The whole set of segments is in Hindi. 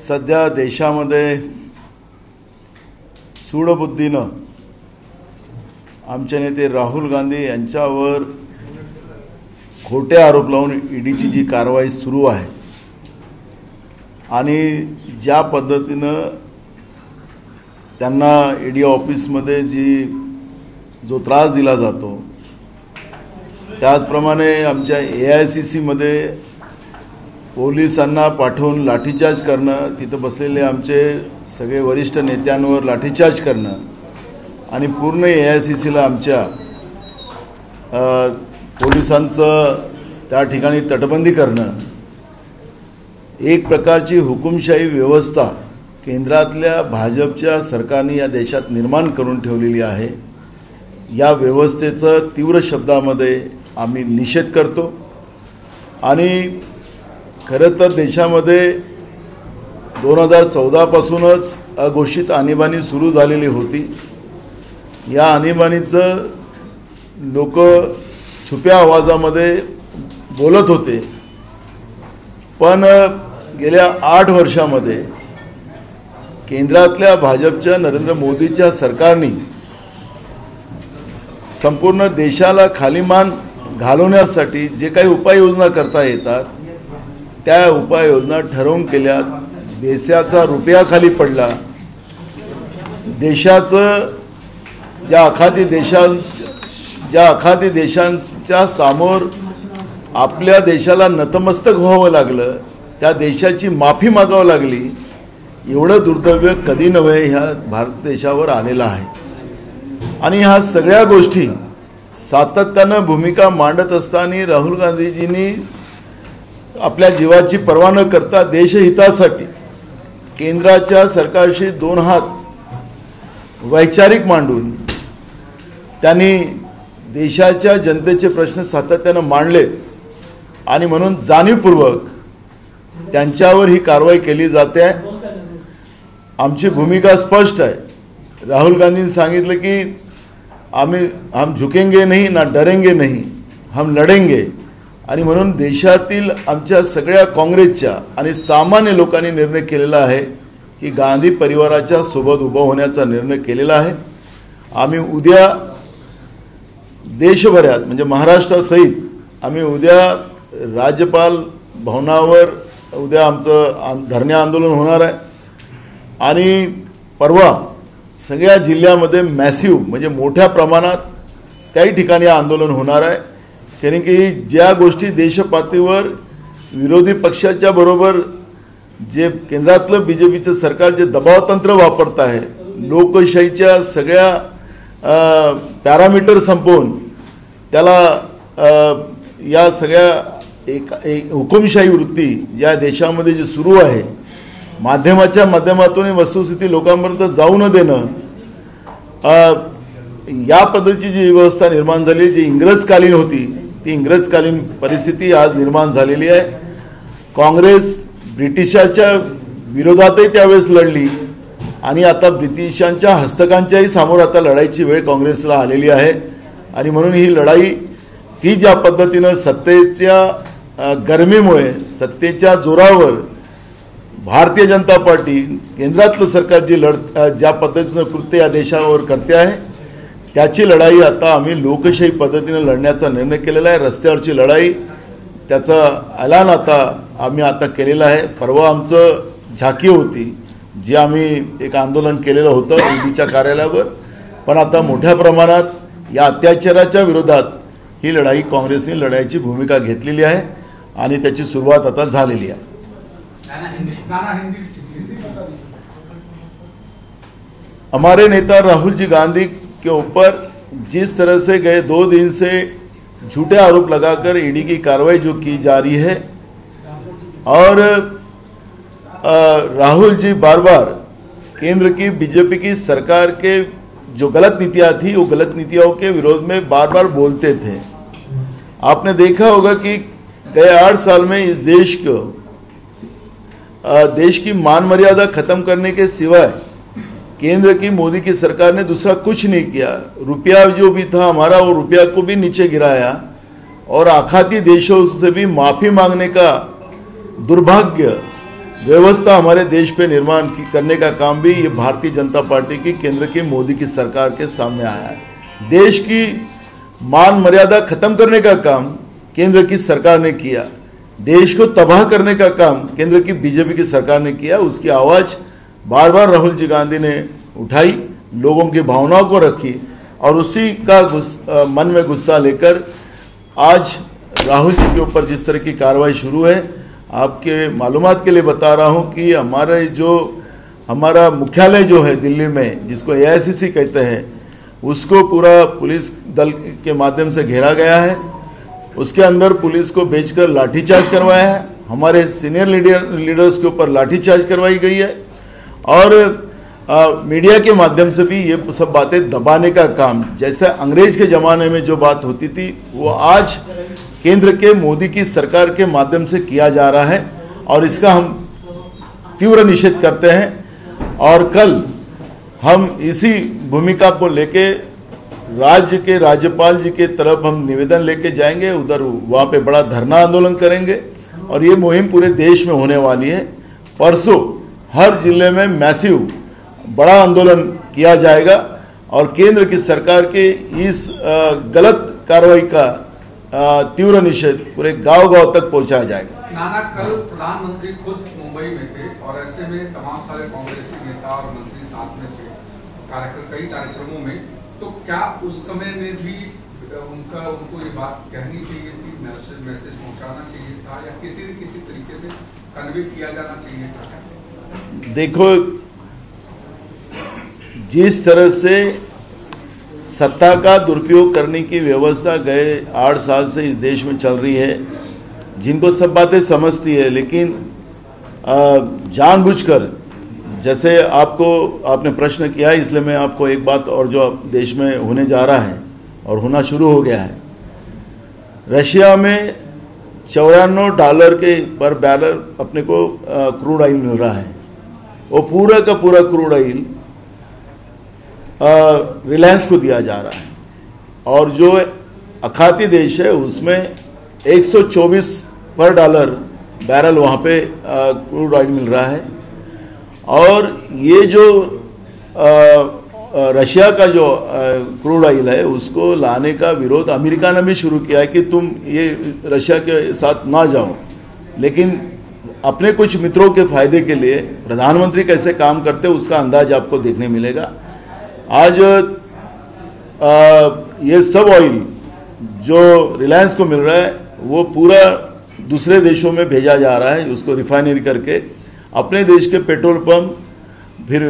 सध्या देशामध्ये सूडबुद्धीनं आमचे नेते राहुल गांधी यांच्यावर खोटे आरोप लावून ईडीची जी कारवाई सुरू आहे आणि ज्या पद्धतीनं त्यांना ईडी ऑफिसमध्ये जो त्रास दिला जातो, त्याचप्रमाणे आमच्या AICC मध्ये पोलिसांना पाठवून लाठीचार्ज करणं, तिथं बसलेले आमचे सगळे वरिष्ठ नेत्यांवर लाठीचार्ज करणं आणि पूर्ण AICCला आमच्या पोलिसांचं त्या ठिकाणी तटबंदी करणं, एक प्रकारची हुकुमशाही व्यवस्था केंद्रातल्या भाजपच्या सरकारने या देशात निर्माण करून ठेवलेली आहे। या व्यवस्थेचं तीव्र शब्दामध्ये आम्ही निषेध करतो आणि खरं तर देशामध्ये 2014 पासूनच अघोषित आणीबाणी सुरू झालेली होती। या आणीबाणीचं लोक छुप्या आवाजामध्ये बोलत होते, पण गेल्या 8 वर्षामध्ये केंद्रातल्या भाजपच्या नरेंद्र मोदीच्या सरकारने संपूर्ण देशाला खालीमान घालवण्यासाठी जे काही उपाययोजना करता येतात त्या उपाययोजना ठरवून केल्या। देशाचा रुपया खाली पडला, देशाचं ज्या आखाती देशांच्या समोर आपल्या देशाला नतमस्तक व्हावं लागलं, त्या देशाची माफी मागावी लागली। एवढं दुर्दैव कधी नव्हे ह्या भारत देशावर आलेलं आहे आणि ह्या सगळ्या गोष्टी सातत्यानं भूमिका मांडत असताना राहुल गांधीजींनी आपल्या जीवाची पर्वा न करता देशहितासाठी केंद्राच्या सरकारशी 2 हात वैचारिक मांडून त्यांनी देशाच्या जनतेचे प्रश्न सातत्यानं मांडले आणि म्हणून जाणीवपूर्वक त्यांच्यावर ही कारवाई केली जाते। आमची भूमिका स्पष्ट आहे। राहुल गांधींनी सांगितलं की हम झुकेंगे नहीं ना डरेंगे नहीं, हम लढेंगे। आणि म्हणून देशातील आमच्या सगळ्या काँग्रेसच्या आणि सामान्य लोकांनी निर्णय केलेला आहे की गांधी परिवाराच्या सोबत उभं होण्याचा निर्णय केलेला आहे। आम्ही उद्या देशभरात म्हणजे महाराष्ट्रासहित आम्ही उद्या राज्यपाल भवनावर उद्या आमचं धरणे आंदोलन होणार आहे आणि परवा सगळ्या जिल्ह्यामध्ये मॅसिव्ह म्हणजे मोठ्या प्रमाणात काही ठिकाणी आंदोलन होणार आहे। कारण की ज्या गोष्टी देशपातळीवर विरोधी पक्षाच्या बरोबर जे केंद्रातलं BJPचं सरकार जे दबाव तंत्र वापरत आहे, लोकशाहीच्या सगळ्या पॅरामीटर संपवून त्याला या सगळ्या एक हुकुमशाही वृत्ती ज्या देशामध्ये जी सुरू आहे, माध्यमाच्या माध्यमातून वस्तुस्थिती लोकांपर्यंत जाऊ न देणं, या पद्धतीची जी व्यवस्था निर्माण झाली जी इंग्रजकालीन होती ती इंग्रजकालीन परिस्थिती आज निर्माण झालेली आहे। काँग्रेस ब्रिटिशांच्या विरोधातही त्यावेळेस लढली आणि आता ब्रिटिशांच्या हस्तकांच्याही समोर आता लढाईची वेळ काँग्रेसला आलेली आहे आणि म्हणून ही लढाई ती ज्या पद्धतीनं सत्तेच्या गरमीमुळे सत्तेच्या जोरावर भारतीय जनता पार्टी केंद्रातलं सरकार जी ज्या पद्धतीनं कृत्य या देशावर करते आहे त्याची लढाई आता आम्ही लोकशाही पद्धतीने लढण्याचा निर्णय केलेला आहे। रस्त्यावरची लढाई त्याचा ऐलान आता आम्ही केलेला आहे। परवा आमचं झाकी होती जी आम्ही एक आंदोलन केलेलं होतं ईडीच्या कार्यालयावर, पण आता मोठ्या प्रमाणात या अत्याचाराच्या विरोधात ही लढाई काँग्रेसने लढायची भूमिका घेतलेली आहे आणि त्याची सुरुवात आता झालेली आहे। हमारे नेता राहुल जी गांधी के ऊपर जिस तरह से गए 2 दिन से झूठे आरोप लगाकर ईडी की कार्रवाई जो की जा रही है और राहुल जी बार बार केंद्र की BJP की सरकार के जो गलत नीतियां थी वो गलत नीतियों के विरोध में बार बार बोलते थे। आपने देखा होगा कि गए 8 साल में इस देश की मान मर्यादा खत्म करने के सिवाय केंद्र की मोदी की सरकार ने दूसरा कुछ नहीं किया। रुपया जो भी था हमारा वो रुपया को भी नीचे गिराया और आखाती देशों से भी माफी मांगने का दुर्भाग्य व्यवस्था हमारे देश पे निर्माण करने का काम भी ये भारतीय जनता पार्टी की केंद्र की मोदी की सरकार के सामने आया है। देश की मान मर्यादा खत्म करने का काम केंद्र की सरकार ने किया, देश को तबाह करने का काम केंद्र की बीजेपी की सरकार ने किया। उसकी आवाज़ बार बार राहुल जी गांधी ने उठाई, लोगों की भावनाओं को रखी और उसी का मन में गुस्सा लेकर आज राहुल जी के ऊपर जिस तरह की कार्रवाई शुरू है, आपके मालूमात के लिए बता रहा हूं कि हमारा मुख्यालय जो है दिल्ली में, जिसको AICC कहते हैं, उसको पूरा पुलिस दल के माध्यम से घेरा गया है। उसके अंदर पुलिस को भेजकर लाठीचार्ज करवाया है, हमारे सीनियर लीडर्स के ऊपर लाठीचार्ज करवाई गई है और मीडिया के माध्यम से भी ये सब बातें दबाने का काम, जैसे अंग्रेज के ज़माने में जो बात होती थी, वो आज केंद्र के मोदी की सरकार के माध्यम से किया जा रहा है और इसका हम तीव्र निषेध करते हैं। और कल हम इसी भूमिका को लेके राज्य के राज्यपाल जी के तरफ हम निवेदन लेके जाएंगे, उधर वहाँ पे बड़ा धरना आंदोलन करेंगे और ये मुहिम पूरे देश में होने वाली है। परसों हर जिले में मैसिव बड़ा आंदोलन किया जाएगा और केंद्र की सरकार के इस गलत कार्रवाई का तीव्र निषेध पूरे गांव-गांव तक पहुंचाया जाएगा। नाना, कल प्रधानमंत्री खुद मुंबई में थे और ऐसे में तमाम सारे कांग्रेसी नेता और मंत्री साथ में थे कई कार्यक्रमों में, तो क्या उस समय में भी उनको ये बात कहनी चाहिए थी, मैसेज पहुंचाना चाहिए था या किसी तरीके से कन्वे किया जाना चाहिए था? देखो, जिस तरह से सत्ता का दुरुपयोग करने की व्यवस्था गए 8 साल से इस देश में चल रही है, जिनको सब बातें समझती है, लेकिन जानबूझकर, जैसे आपने प्रश्न किया है, इसलिए मैं आपको एक बात और जो देश में होने जा रहा है और होना शुरू हो गया है, रशिया में $94 के पर बैरल अपने को क्रूड ऑयल मिल रहा है। वो पूरा का पूरा क्रूड ऑयल रिलायंस को दिया जा रहा है और जो अखाती देश है उसमें 124 पर डॉलर बैरल वहाँ पे क्रूड ऑयल मिल रहा है। और ये जो रशिया का जो क्रूड ऑयल है उसको लाने का विरोध अमेरिका ने भी शुरू किया है कि तुम ये रशिया के साथ ना जाओ, लेकिन अपने कुछ मित्रों के फायदे के लिए प्रधानमंत्री कैसे काम करते उसका अंदाज आपको देखने मिलेगा। आज ये सब ऑयल जो रिलायंस को मिल रहा है वो पूरा दूसरे देशों में भेजा जा रहा है, उसको रिफाइनरी करके अपने देश के पेट्रोल पंप, फिर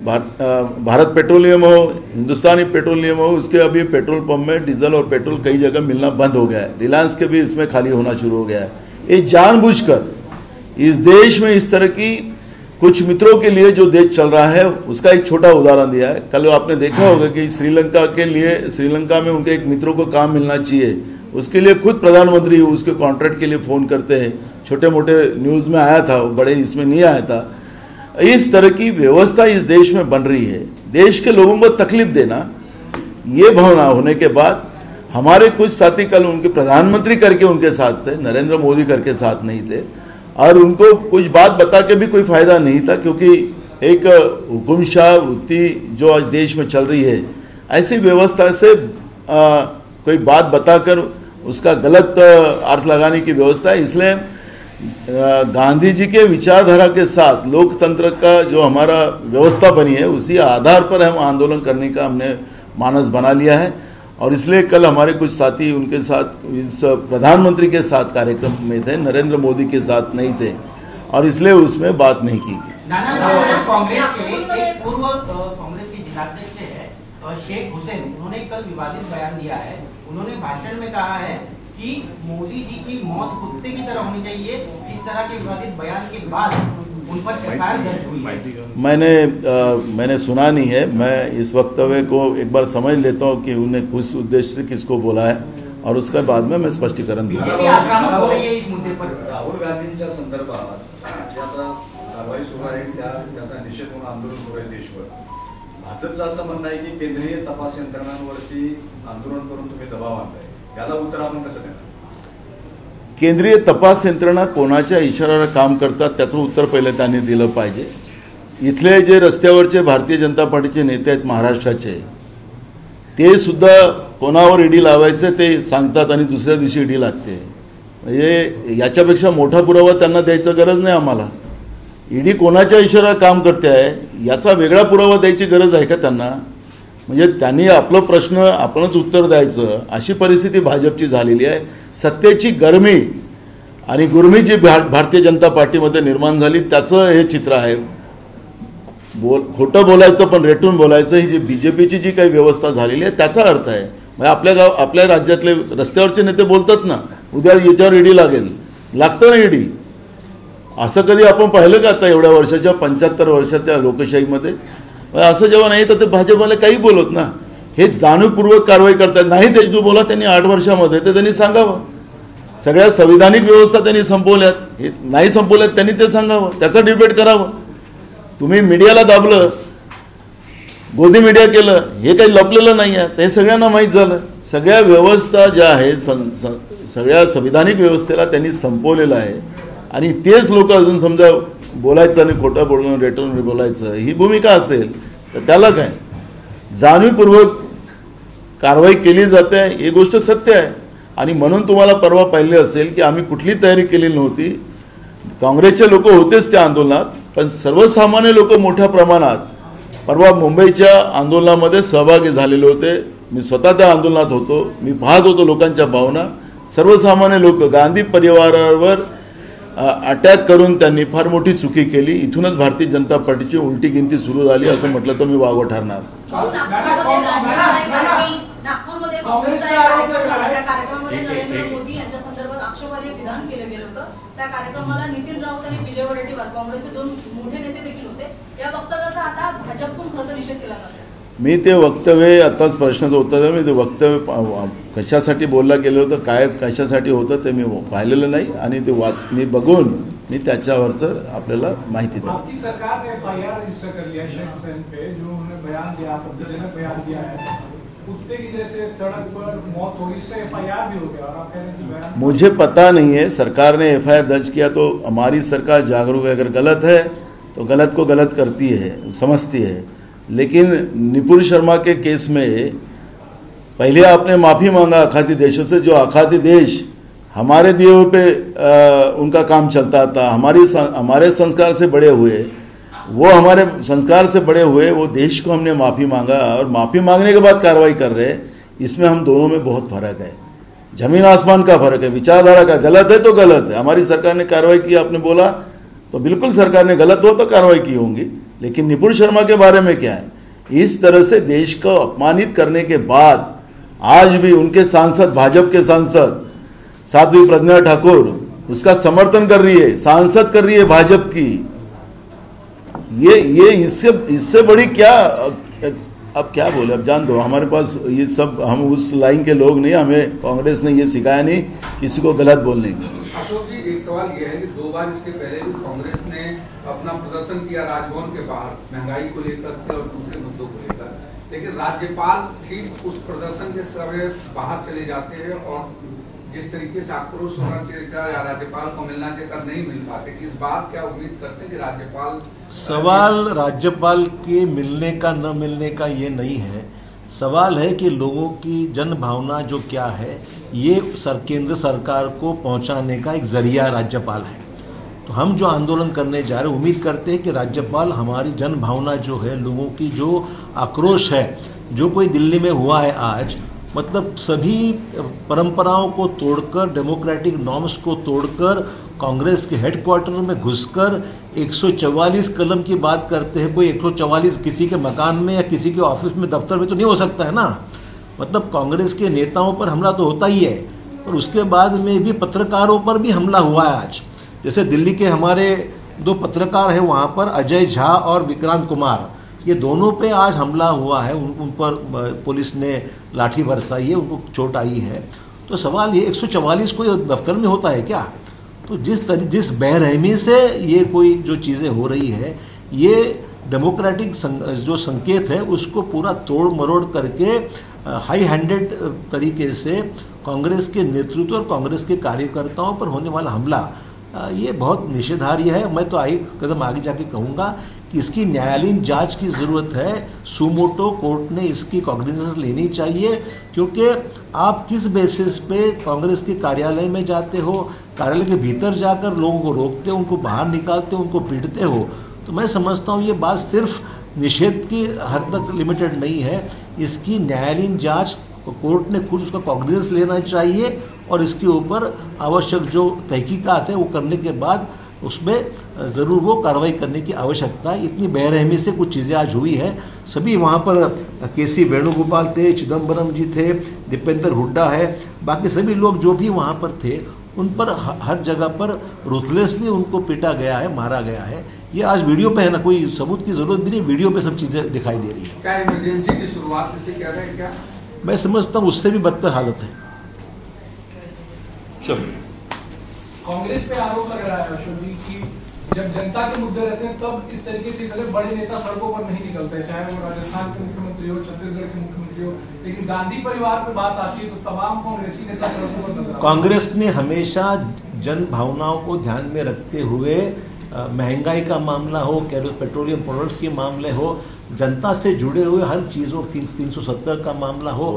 भारत पेट्रोलियम हो, हिंदुस्तानी पेट्रोलियम हो, उसके अभी पेट्रोल पंप में डीजल और पेट्रोल कई जगह मिलना बंद हो गया है। रिलायंस के भी इसमें खाली होना शुरू हो गया है। ये जानबूझकर इस देश में इस तरह की कुछ मित्रों के लिए जो देश चल रहा है उसका एक छोटा उदाहरण दिया है। कल आपने देखा होगा कि श्रीलंका में उनके एक मित्रों को काम मिलना चाहिए, उसके लिए खुद प्रधानमंत्री उसके कॉन्ट्रैक्ट के लिए फ़ोन करते हैं। छोटे मोटे न्यूज़ में आया था, बड़े इसमें नहीं आया था। इस तरह की व्यवस्था इस देश में बन रही है। देश के लोगों को तकलीफ देना, ये भावना होने के बाद हमारे कुछ साथी कल उनके प्रधानमंत्री करके उनके साथ थे, नरेंद्र मोदी करके साथ नहीं थे, और उनको कुछ बात बता के भी कोई फायदा नहीं था, क्योंकि एक हुकुमशाह वृत्ति जो आज देश में चल रही है, ऐसी व्यवस्था से कोई बात बताकर उसका गलत अर्थ लगाने की व्यवस्था है। इसलिए गांधी जी के विचारधारा के साथ लोकतंत्र का जो हमारा व्यवस्था बनी है उसी आधार पर हम आंदोलन करने का हमने मानस बना लिया है। और इसलिए कल हमारे कुछ साथी उनके साथ इस प्रधानमंत्री के साथ कार्यक्रम में थे, नरेंद्र मोदी के साथ नहीं थे, और इसलिए उसमें बात नहीं की गई। कांग्रेस के एक पूर्व कांग्रेस के जिलाध्यक्ष है शेख हुसैन, उन्होंने कल विवादित बयान दिया है। उन्होंने भाषण में कहा है कि मोदी जी की मौत कुत्ते की तरह होनी चाहिए। इस तरह के विवादित बयान के बाद उन पर एफआईआर दर्ज हुई है। मैंने सुना नहीं है। मैं इस वक्तव्य को एक बार समझ लेता हूँ कि उन्हें किस उद्देश्य से किसको बोला है, और उसके बाद में मैं स्पष्टीकरण दूंगा। राहुल गांधींच्या संदर्भात जे आता कारवाई सुरू आहे त्याचा निषेध म्हणून आंदोलन सुरू आहे देशभर, भाजपचं असं म्हणणं आहे की केंद्रीय तपास यंत्रणांवरती आंदोलन करून तुम्ही दबाव आणलाय, याला उत्तर आपण कसं देणार? केंद्रीय तपास यंत्रणा कोणाच्या इशाऱ्यावर काम करतात त्याचं उत्तर पहिलं त्यांनी दिलं पाहिजे. इथले जे रस्त्यावरचे भारतीय जनता पार्टीचे नेते आहेत महाराष्ट्राचे, ते सुद्धा कोणावर ईडी लावायचं ते सांगतात आणि दुसऱ्या दिवशी ईडी लागते. म्हणजे याच्यापेक्षा मोठा पुरावा त्यांना द्यायचं गरज नाही आम्हाला. ईडी कोणाच्या इशाऱ्यावर काम करते आहे याचा वेगळा पुरावा द्यायची गरज आहे का त्यांना? म्हणजे त्यांनी आपलं प्रश्न आपणच उत्तर द्यायचं अशी परिस्थिती भाजपची झालेली आहे. सत्तेची गरमी आणि गुरमी जी भारतीय जनता पार्टीमध्ये निर्माण झाली त्याचं हे चित्र आहे. खोटं बोलायचं पण रेटून बोलायचं ही जी बीजेपीची जी काही व्यवस्था झालेली आहे त्याचा अर्थ आहे. म्हणजे आपल्या राज्यातले रस्त्यावरचे नेते बोलतात ना, उद्या याच्यावर ईडी लागेल, लागतं ना ईडी. असं कधी आपण पाहिलं का आता एवढ्या वर्षाच्या 75 वर्षाच्या लोकशाहीमध्ये? असं जेव्हा नाही तर ते भाजपवाले काही बोलत ना. हे जाणीवपूर्वक कारवाई करतात. नाही तेजू बोला त्यांनी 8 वर्षामध्ये ते त्यांनी सांगावं. सगळ्या संविधानिक व्यवस्था त्यांनी संपवल्यात, हे नाही संपवल्यात त्यांनी ते सांगावं, त्याचा डिबेट करावं. तुम्ही मीडियाला दाबलं, गोदी मीडिया केलं, हे काही लपलेलं नाही आहे, ते सगळ्यांना माहीत झालं. सगळ्या व्यवस्था ज्या आहेत सगळ्या संविधानिक व्यवस्थेला त्यांनी संपवलेलं आहे. आणि तेच लोक अजून समजा बोलायचं आणि खोटं बोलणं रेटून बोलायचं ही भूमिका असेल तर त्याला काय? जाणीवपूर्वक कारवाई केली जाते ही गोष्ट सत्य आहे. आणि म्हणून तुम्हाला परवा पाहिले असेल की आम्ही कुठली तयारी केलेली नव्हती. काँग्रेसचे लोक होतेच त्या आंदोलनात, पण सर्वसामान्य लोक मोठ्या प्रमाणात परवा मुंबईच्या आंदोलनामध्ये सहभागी झालेले होते. मी स्वतः त्या आंदोलनात होतो, मी पाहत होतो लोकांच्या भावना. सर्वसामान्य लोक गांधी परिवारावर अटॅक करून त्यांनी फार मोठी चुकी केली. इथूनच भारतीय जनता पार्टीची उलटी गिनती सुरू झाली असं म्हटलं तर मी वावगं ठरणार. नागपूरमध्ये काँग्रेसचा एक कार्यक्रम झाला, त्या कार्यक्रमामध्ये नरेंद्र मोदी यांच्या संदर्भात आक्षेपार्ह विधान केलं गेलं होतं. त्या कार्यक्रमाला नितीन राऊत आणि विजय वडेट्टीवार काँग्रेसचे 2 मोठे नेते देखील होते. या वक्तव्याचा आता भाजपकडून खरं निषेध केला जातो. मी ते वक्तव्य आताच प्रश्नाचं उत्तर मी ते वक्तव्य कशासाठी बोललं गेलं होतं, काय कशासाठी होतं ते मी पाहिलेलं नाही आणि ते मी बघून मी त्याच्यावरचं आपल्याला माहिती देतो. आपकी सरकार ने एफआईआर रजिस्टर कर लिया है शेख हुसैन पे, जो उन्होंने बयान दिया, आपत्तिजनक बयान दिया है. कुत्ते की जैसे सड़क पर मौत हो गई, इसका एफआईआर भी हो गया और आप कह रहे हैं कि बयान मुझे पता नहीं है. सरकार ने एफआईआर दर्ज किया तो हमारी सरकार जागरूक है. अगर गलत है तो गलत को गलत करती है, समझती है. लेकिन निपुण शर्मा के केस में पहले आपने माफ़ी मांगा अखाती देशों से. जो अखाती देश हमारे दिए हुए पे उनका काम चलता था, हमारे संस्कार से बड़े हुए, वो हमारे संस्कार से बड़े हुए वो देश को हमने माफ़ी मांगा और माफ़ी मांगने के बाद कार्रवाई कर रहे. इसमें हम दोनों में बहुत फ़र्क है, जमीन आसमान का फ़र्क है. विचारधारा का गलत है तो गलत है. हमारी सरकार ने कार्रवाई की, आपने बोला तो बिल्कुल सरकार ने गलत हो तो कार्रवाई की होंगी. लेकिन निपुण शर्मा के बारे में क्या है? इस तरह से देश को अपमानित करने के बाद आज भी उनके सांसद, भाजपा के सांसद साध्वी प्रज्ञा ठाकुर उसका समर्थन कर रही है, सांसद कर रही है भाजपा की. ये इससे बड़ी क्या, अब क्या बोले, अब जान दो. हमारे पास ये सब, हम उस लाइन के लोग नहीं, हमें कांग्रेस ने ये सिखाया नहीं किसी को गलत बोलने की. अशोक जी, एक सवाल ये है कि 2 बार इसके पहले भी कांग्रेस ने अपना प्रदर्शन किया राजभवन के बाहर, महंगाई को लेकर के और दूसरे मुद्दों को लेकर, लेकिन राज्यपाल ठीक उस प्रदर्शन के समय बाहर चले जाते हैं और जिस तरीके से आक्रोश होना चाहिए था या राज्यपाल को मिलना चाहिए था नहीं मिल पाते. इस बार क्या उम्मीद करते हैं कि राज्यपाल, सवाल राज्यपाल के मिलने का न मिलने का ये नहीं है. सवाल है कि लोगों की जन भावना जो क्या है ये केंद्र सरकार को पहुंचाने का एक जरिया राज्यपाल है. तो हम जो आंदोलन करने जा रहे हैं उम्मीद करते हैं कि राज्यपाल हमारी जन भावना जो है, लोगों की जो आक्रोश है, जो कोई दिल्ली में हुआ है आज, मतलब सभी परंपराओं को तोड़कर, डेमोक्रेटिक नॉर्म्स को तोड़कर, कांग्रेस के हेडक्वार्टर में घुसकर 144 कलम की बात करते हैं. कोई 144 किसी के मकान में या किसी के ऑफिस में, दफ्तर में तो नहीं हो सकता है ना. मतलब कांग्रेस के नेताओं पर हमला तो होता ही है, और उसके बाद में भी पत्रकारों पर भी हमला हुआ है आज. जैसे दिल्ली के हमारे 2 पत्रकार हैं वहाँ पर, अजय झा और विक्रांत कुमार, ये दोनों पे आज हमला हुआ है. उन पर पुलिस ने लाठी बरसाई है, उनको चोट आई है. तो सवाल ये 144 कोई दफ्तर में होता है क्या? तो जिस बेरहमी से ये कोई जो चीज़ें हो रही है, ये डेमोक्रेटिक जो संकेत है उसको पूरा तोड़ मरोड़ करके हाई हैंडेड तरीके से कांग्रेस के नेतृत्व और कांग्रेस के कार्यकर्ताओं पर होने वाला हमला ये बहुत निषेधार्ह है। मैं तो एक कदम आगे जाके कहूँगा कि इसकी न्यायालयीन जांच की ज़रूरत है। सुमोटो कोर्ट ने इसकी कॉग्निजेंस लेनी चाहिए, क्योंकि आप किस बेसिस पे कांग्रेस के कार्यालय में जाते हो, कार्यालय के भीतर जाकर लोगों को रोकते हो, उनको बाहर निकालते हो, उनको पीटते हो। तो मैं समझता हूँ ये बात सिर्फ निषेध की हद तक लिमिटेड नहीं है। इसकी न्यायालयीन जांच कोर्ट ने खुद उसका कॉग्निजेंस लेना चाहिए और इसके ऊपर आवश्यक जो तहकीकात है वो करने के बाद उसमें ज़रूर वो कार्रवाई करने की आवश्यकता है। इतनी बेरहमी से कुछ चीज़ें आज हुई है। सभी वहाँ पर केसी वेणुगोपाल थे, चिदम्बरम जी थे, दीपेंद्र हुड्डा है, बाकी सभी लोग जो भी वहाँ पर थे उन पर हर जगह पर रूथलेसली उनको पीटा गया है, मारा गया है। ये आज वीडियो पे है ना, कोई सबूत की जरूरत भी नहीं, वीडियो पे सब चीज़ें दिखाई दे रही है। क्या इमरजेंसी की शुरुआत से कह रहे हैं क्या? मैं समझता हूँ उससे भी बदतर हालत है। चलो, कांग्रेस पे आरोप लग रहा है अशोक जी की जब जनता के मुद्दे रहते हैं तब इस तरीके से इतने बड़े नेता सड़कों पर नहीं निकलते हैं, चाहे वो राजस्थान के मुख्यमंत्री हो, छत्तीसगढ़ के मुख्यमंत्री हो, लेकिन गांधी परिवार पे बात आती है तो तमाम कांग्रेसी नेता सड़कों पर नजर आते हैं। कांग्रेस ने हमेशा जन भावनाओं को ध्यान में रखते हुए महंगाई का मामला हो, पेट्रोलियम प्रोडक्ट्स के मामले हो, जनता से जुड़े हुए हर चीज़ों 370 का मामला हो,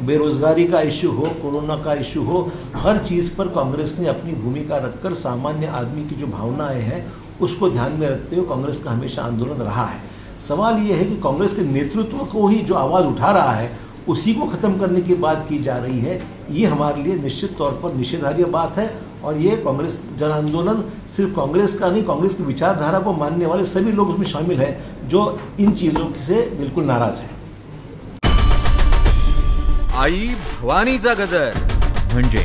बेरोजगारी का इश्यू हो, कोरोना का इश्यू हो, हर चीज़ पर कांग्रेस ने अपनी भूमिका रखकर सामान्य आदमी की जो भावनाएं हैं उसको ध्यान में रखते हुए कांग्रेस का हमेशा आंदोलन रहा है। सवाल ये है कि कांग्रेस के नेतृत्व को ही जो आवाज़ उठा रहा है उसी को ख़त्म करने की बात की जा रही है। ये हमारे लिए निश्चित तौर पर निषेधार्ह बात है और ये कांग्रेस जन आंदोलन सिर्फ कांग्रेस का नहीं, कांग्रेस की विचारधारा को मानने वाले सभी लोग उसमें शामिल हैं जो इन चीज़ों से बिल्कुल नाराज हैं। आई भवानीचा गजर म्हणजे